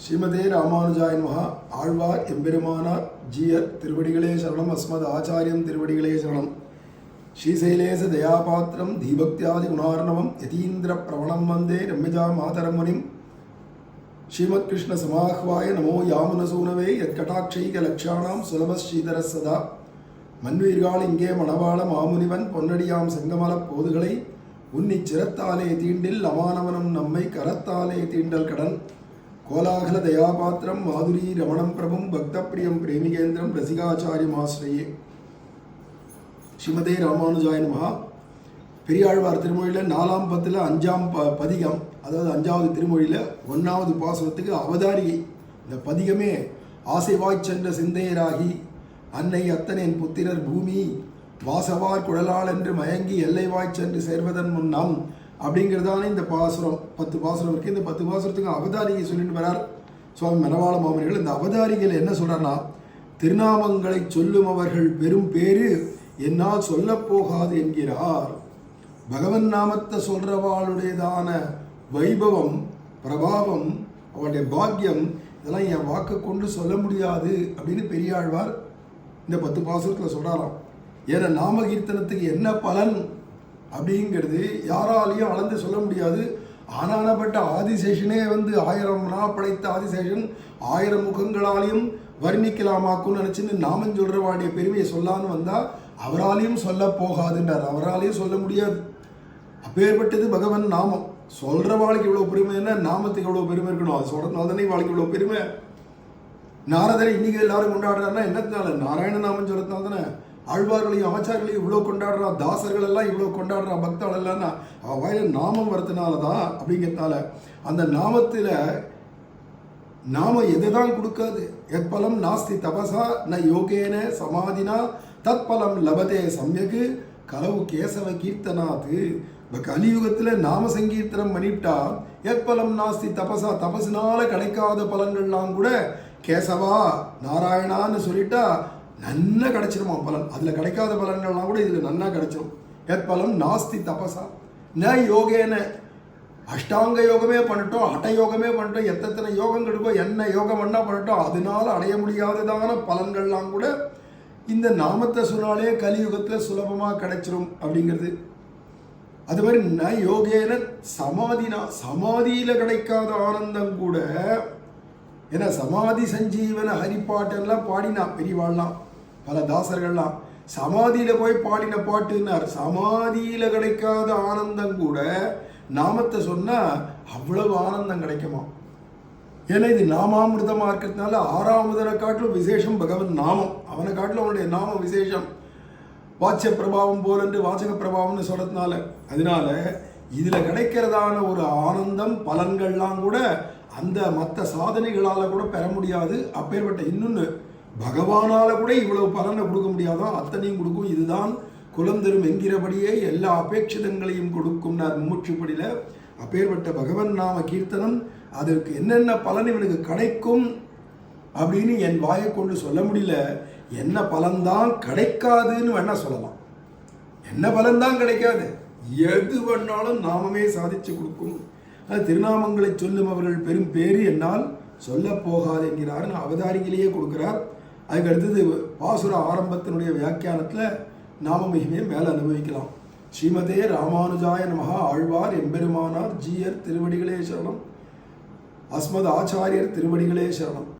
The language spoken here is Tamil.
ஸ்ரீமதே ராமானுஜாய நமஹ. ஆழ்வார் எம்பெருமானார் ஜீயர் திருவடிகளே சரணம். அஸ்மத் ஆச்சாரியம் திருவடிகளே சரணம். ஸ்ரீசைலேச தயாபாத்திரம் தீபக்தியாதி குணார்ணவம் யதீந்திர பிரவணம் வந்தே ரம்யஜா மாதரம் முனிம். ஸ்ரீமத் கிருஷ்ண சமாஹ்வாய நமோ யாமுனசூனவே யத்கடாட்சைக லக்ஷாணாம் சுலபஸ்ரீதர சதா. மன்வீர்கால் இங்கே மணவாள மாமுனிவன் பொன்னடியாம் செங்கமல போதுகளை உன்னிச் சிரத்தாலே தீண்டில் அமானவனும் நம்மை கரத்தாலே தீண்டல் கடன். கோலாகல தயாபாத்திரம் மாதுரி ரமணம் பிரபும் பக்தப்பிரியம் பிரேமிகேந்திரம் ரசிகாச்சாரியமாஸ்ரயே. ஸ்ரீமதே ராமானுஜாய நமஹ. பெரியாழ்வார் திருமொழியில் 4ஆம் பத்தில் 5ஆம் பதிகம், அதாவது 5வது திருமொழியில் 1வது பாசுரத்துக்கு அவதாரிகை. இந்த பதிகமே ஆசைவாய்ச் சென்ற சிந்தையராகி அன்னை அத்தனேன் புத்திரர் பூமி வாசவார் குழலால் என்று மயங்கி எல்லைவாய்ச் சென்று சேர்வதன் முன்னாம் அப்படிங்கிறதான இந்த பாசுரம். 10 பாசுரம் இருக்குது. இந்த 10 பாசுரத்துக்கு அவதாரிகை சொல்லிட்டு வரார் சுவாமி மணவாள மாமனிகள். இந்த அவதாரிகையில் என்ன சொல்கிறார்னா, திருநாமங்களை சொல்லும் அவர்கள் பெரும் பேரு என்னால் சொல்லப்போகாது என்கிறார். பகவன் நாமத்தை சொல்கிறவாளுடையதான வைபவம் பிரபாவம் அவளுடைய பாக்கியம் இதெல்லாம் என் வாக்கை கொண்டு சொல்ல முடியாது அப்படின்னு பெரியாழ்வார் இந்த 10 பாசுரத்தில் சொல்கிறாராம். ஏன்னா நாமகீர்த்தனத்துக்கு என்ன பலன் அப்படிங்கிறது யாராலையும் அளந்து சொல்ல முடியாது. ஆனானப்பட்ட ஆதிசேஷனே 1000 படைத்த ஆதிசேஷன் 1000 முகங்களாலையும் வர்ணிக்கலாமாக்குன்னு நினச்சின்னு நாமம் சொல்கிறவாடைய பெருமையை சொல்லான்னு வந்தால் அவராலையும் சொல்ல போகாதுன்றார். அவராலையும் சொல்ல முடியாது. அப்பேற்பட்டது பகவன் நாமம். சொல்கிற வாழ்க்கை இவ்வளோ பெருமைன்னா நாமத்துக்கு எவ்வளோ பெருமை இருக்கணும். அது சொல்கிறதுனால தானே வாழ்க்கை இவ்வளோ பெருமை. நாரதரை இன்னைக்கு எல்லாரும் கொண்டாடுறாருன்னா என்னத்தினால? நாராயண நாமம் சொல்கிறதுனால தானே. ஆழ்வார்களையும் ஆச்சாரியர்களையும் இவ்வளோ கொண்டாடுறா, தாசர்கள் எல்லாம் இவ்வளோ கொண்டாடுறா, பக்தாள் எல்லாம்னா அவள் வாயில நாமம் வரதுனால தான். அப்படிங்கிறதுனால அந்த நாமத்தில் நாம எதை தான் கொடுக்காது. எத்பலம் நாஸ்தி தபசா ந யோகேன சமாதினா தத் பலம் லபதே சம்யக்கு கலவு கேசவ கீர்த்தனாது. இப்போ கலியுகத்தில் நாம சங்கீர்த்தனம் பண்ணிவிட்டா எத்பலம் நாஸ்தி தபசா, தபசுனால கிடைக்காத பலன்கள்லாம் கூட கேசவா நாராயணான்னு சொல்லிட்டா நன்னா கிடைச்சிருமா பலன். அதில் கிடைக்காத பலன்கள்லாம் கூட இதில் நன்னா கிடைச்சிடும். எத்பலம் நாஸ்தி தபசா ந யோகேன. அஷ்டாங்க யோகமே பண்ணட்டும், ஹட யோகமே பண்ணட்டும், எத்தனை யோகம் கிடைக்கோ, என்ன யோகம் என்ன பண்ணட்டும், அதனால அடைய முடியாததான பலன்கள்லாம் கூட இந்த நாமத்தை சொன்னாலே கலியுகத்தில் சுலபமாக கிடைச்சிரும் அப்படிங்கிறது. அது மாதிரி ந யோகேன சமாதினா, சமாதியில் கிடைக்காத ஆனந்தம் கூட. ஏன்னா சமாதி சஞ்சீவன ஹரிப்பாட்டெல்லாம் பாடினா பெரியவாள்லாம், பல தாசர்கள்லாம் சமாதியில் போய் பாடின பாட்டுன்னார். சமாதியில் கிடைக்காத ஆனந்தம் கூட நாமத்தை சொன்னால் அவ்வளவு ஆனந்தம் கிடைக்குமா. ஏன்னா இது நாமாமிருதமாக இருக்கிறதுனால 6ஆவதனை காட்டிலும் விசேஷம் பகவன் நாமம். அவனை காட்டிலும் அவனுடைய நாமம் விசேஷம். வாட்ச பிரபாவம் போலன்று வாசக பிரபாவம்னு சொல்கிறதுனால அதனால இதில் கிடைக்கிறதான ஒரு ஆனந்தம் பலன்கள்லாம் கூட அந்த மற்ற சாதனைகளால் கூட பெற முடியாது. அப்பேற்பட்ட இன்னொன்று பகவானால் கூட இவ்வளவு பலனை கொடுக்க முடியாதான், அத்தனையும் கொடுக்கும். இதுதான் குலம் தரும் என்கிறபடியே எல்லா அபேட்சிதங்களையும் கொடுக்கும்னார் மும்முற்றுப்படியில். அப்பேற்பட்ட பகவன் நாம கீர்த்தனம் அதற்கு என்னென்ன பலன் இவனுக்கு கிடைக்கும் அப்படின்னு என் வாயை கொண்டு சொல்ல முடியல. என்ன பலன்தான் கிடைக்காதுன்னு வேணா சொல்லலாம். என்ன பலன்தான் கிடைக்காது, எது வேணாலும் நாமமே சாதிச்சு கொடுக்கும். திருநாமங்களை சொல்லும் அவர்கள் பெரும் பேரு என்னால் சொல்ல போகாது என்கிறார். அவதாரிகளையே கொடுக்கிறார். அதுக்கு அடுத்தது பாசுர ஆரம்பத்தினுடைய வியாக்கியானத்தில் நாம மிகமே மேலே அனுபவிக்கலாம். ஸ்ரீமதே ராமானுஜாய நமஹ. ஆழ்வார் எம்பெருமானார் ஜீயர் திருவடிகளே சரணம். அஸ்மத் ஆச்சாரியர் திருவடிகளே சரணம்.